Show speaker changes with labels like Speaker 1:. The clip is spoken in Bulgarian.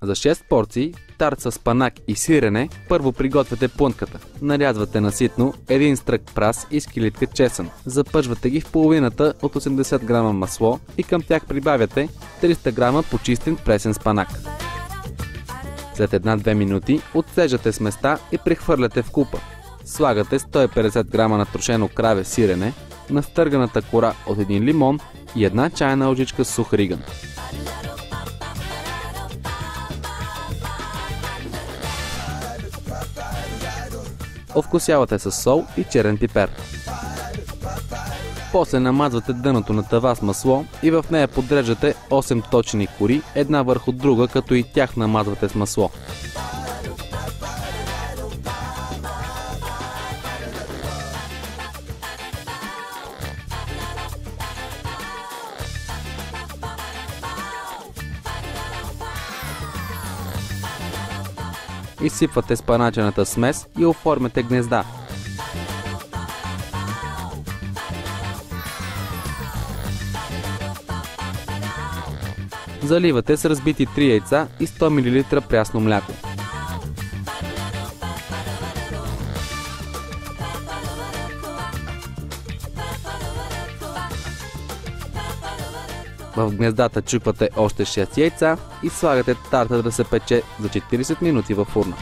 Speaker 1: За 6 порции тарт с спанак и сирене първо приготвяте плънката. Нарязвате наситно един стрък прас и скилитка чесън. Запъжвате ги в половината от 80 грама масло и към тях прибавяте 300 грама почистен пресен спанак. След 1-2 минути отцеждате сместа и прехвърляте в купа. Слагате 150 грама натрошено краве сирене, настърганата кора от един лимон и 1 чайна лъжичка сух риган. Овкусявате с сол и черен пипер. После намазвате дъното на тава с масло и в нея подреждате 8 точени кори, една върху друга, като и тях намазвате с масло. Изсипвате спаначената смес и оформяте гнезда. Заливате с разбити 3 яйца и 100 мл прясно мляко. В гнездата чупвате още 6 яйца и слагате тарта да се пече за 40 минути във фурна.